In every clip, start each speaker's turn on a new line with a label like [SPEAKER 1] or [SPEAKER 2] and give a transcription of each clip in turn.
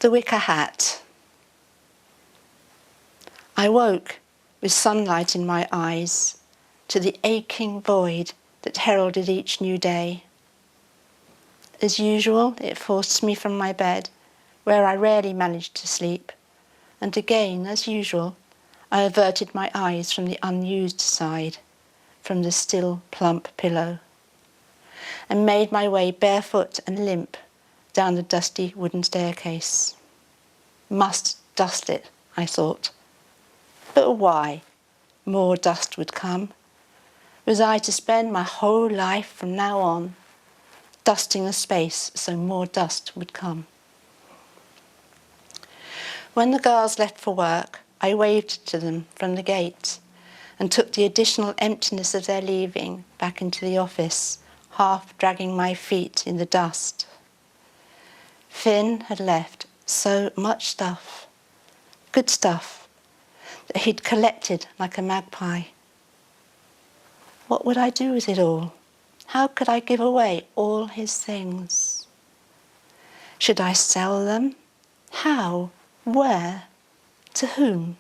[SPEAKER 1] The wicker hat. I woke with sunlight in my eyes to the aching void that heralded each new day. As usual, it forced me from my bed, where I rarely managed to sleep, and again, as usual, I averted my eyes from the unused side, from the still, plump pillow, and made my way barefoot and limp down the dusty wooden staircase. Must dust it, I thought. But why? More dust would come. Was I to spend my whole life from now on dusting a space so more dust would come? When the girls left for work, I waved to them from the gate and took the additional emptiness of their leaving back into the office, half dragging my feet in the dust. Finn had left so much stuff, good stuff, that he'd collected like a magpie. What would I do with it all? How could I give away all his things? Should I sell them? How? Where? To whom?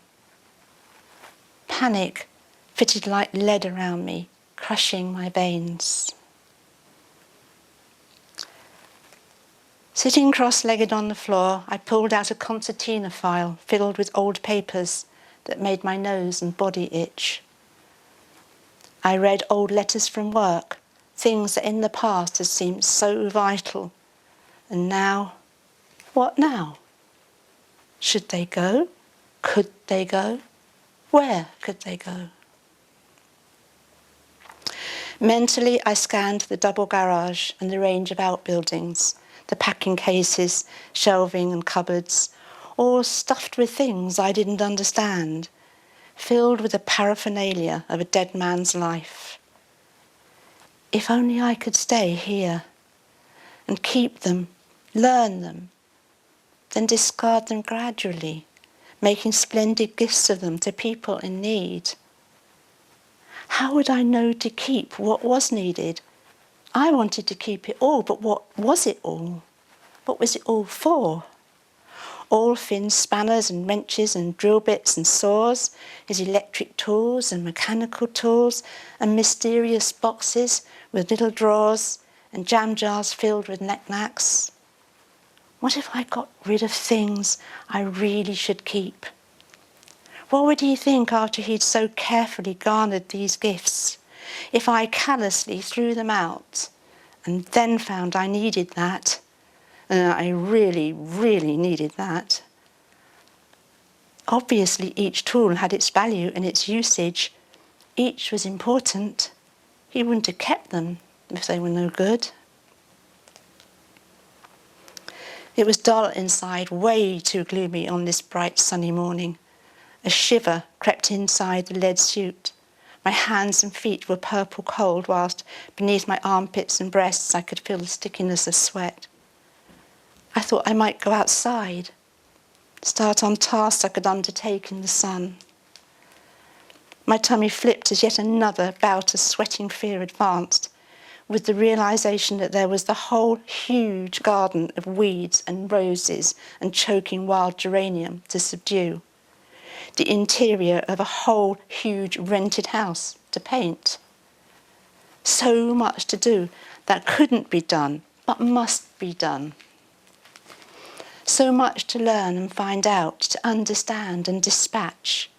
[SPEAKER 1] Panic fitted like lead around me, crushing my veins. Sitting cross-legged on the floor, I pulled out a concertina file filled with old papers that made my nose and body itch. I read old letters from work, things that in the past had seemed so vital. And now, what now? Should they go? Could they go? Where could they go? Mentally, I scanned the double garage and the range of outbuildings, the packing cases, shelving and cupboards, all stuffed with things I didn't understand, filled with the paraphernalia of a dead man's life. If only I could stay here and keep them, learn them, then discard them gradually, making splendid gifts of them to people in need. How would I know to keep what was needed? I wanted to keep it all, but what was it all? What was it all for? All Finn's spanners and wrenches and drill bits and saws, his electric tools and mechanical tools, and mysterious boxes with little drawers and jam jars filled with knickknacks. What if I got rid of things I really should keep? What would he think after he'd so carefully garnered these gifts, if I callously threw them out and then found I needed that? I really, really needed that. Obviously, each tool had its value and its usage. Each was important. He wouldn't have kept them if they were no good. It was dull inside, way too gloomy on this bright sunny morning. A shiver crept inside the lead suit. My hands and feet were purple cold, whilst beneath my armpits and breasts I could feel the stickiness of sweat. I thought I might go outside, start on tasks I could undertake in the sun. My tummy flipped as yet another bout of sweating fear advanced, with the realisation that there was the whole huge garden of weeds and roses and choking wild geranium to subdue, the interior of a whole huge rented house to paint. So much to do that couldn't be done, but must be done. So much to learn and find out, to understand and dispatch.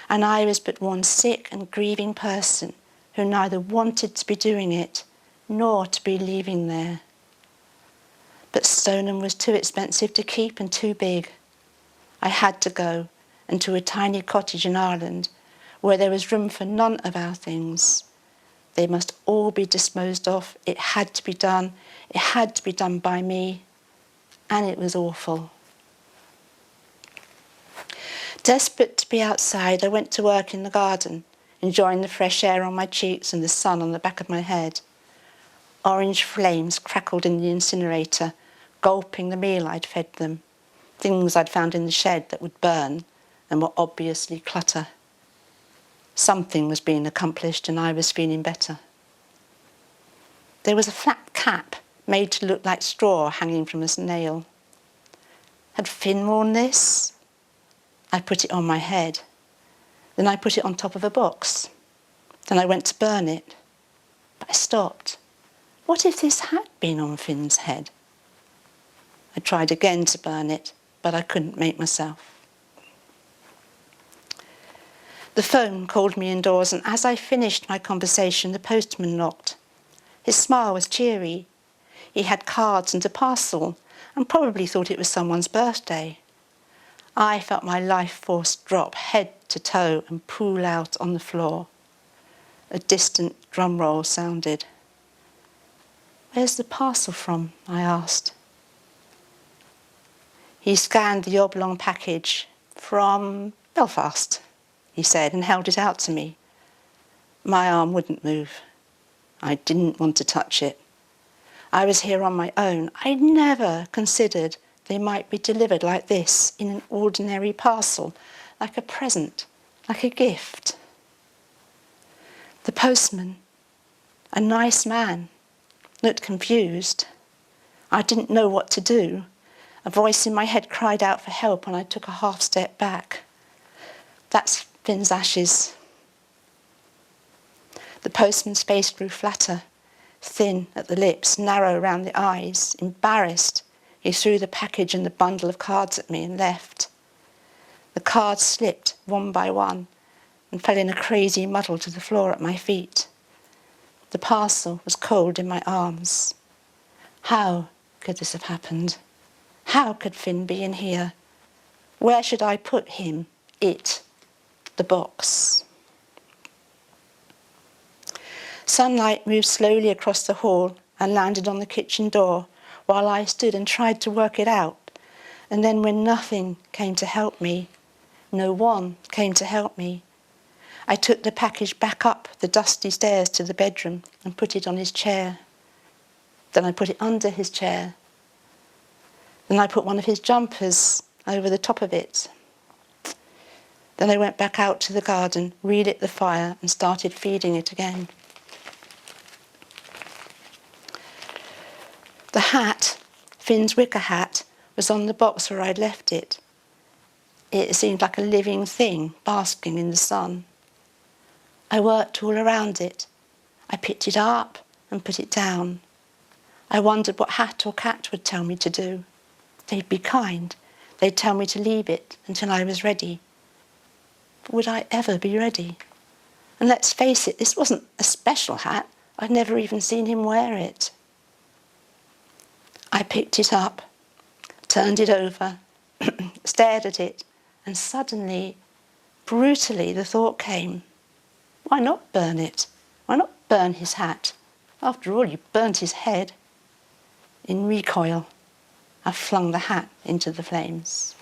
[SPEAKER 1] And I was but one sick and grieving person who neither wanted to be doing it nor to be leaving there. But Stoneham was too expensive to keep and too big. I had to go, and to a tiny cottage in Ireland where there was room for none of our things. They must all be disposed of. It had to be done. It had to be done by me. And it was awful. Desperate to be outside, I went to work in the garden, enjoying the fresh air on my cheeks and the sun on the back of my head. Orange flames crackled in the incinerator, gulping the meal I'd fed them, things I'd found in the shed that would burn and were obviously clutter. Something was being accomplished and I was feeling better. There was a flat cap made to look like straw hanging from a nail. Had Finn worn this? I put it on my head. Then I put it on top of a box. Then I went to burn it. But I stopped. What if this had been on Finn's head? I tried again to burn it, but I couldn't make myself. The phone called me indoors, and as I finished my conversation, the postman knocked. His smile was cheery. He had cards and a parcel, and probably thought it was someone's birthday. I felt my life force drop head to toe and pool out on the floor. A distant drum roll sounded. "Where's the parcel from?" I asked. He scanned the oblong package. "From Belfast," he said, and held it out to me. My arm wouldn't move. I didn't want to touch it. I was here on my own. I'd never considered they might be delivered like this, in an ordinary parcel, like a present, like a gift. The postman, a nice man, looked confused. I didn't know what to do. A voice in my head cried out for help, and I took a half step back. "That's Finn's ashes." The postman's face grew flatter, thin at the lips, narrow round the eyes. Embarrassed, he threw the package and the bundle of cards at me and left. The cards slipped one by one and fell in a crazy muddle to the floor at my feet. The parcel was cold in my arms. How could this have happened? How could Finn be in here? Where should I put him, it, the box? Sunlight moved slowly across the hall and landed on the kitchen door while I stood and tried to work it out. And then when nothing came to help me, no one came to help me, I took the package back up the dusty stairs to the bedroom and put it on his chair. Then I put it under his chair. Then I put one of his jumpers over the top of it. Then I went back out to the garden, relit the fire, and started feeding it again. The hat, Finn's wicker hat, was on the box where I'd left it. It seemed like a living thing basking in the sun. I worked all around it. I picked it up and put it down. I wondered what hat or cat would tell me to do. They'd be kind. They'd tell me to leave it until I was ready. But would I ever be ready? And let's face it, this wasn't a special hat. I'd never even seen him wear it. I picked it up, turned it over, stared at it, and suddenly, brutally, the thought came, why not burn it? Why not burn his hat? After all, you burnt his head. In recoil, I flung the hat into the flames.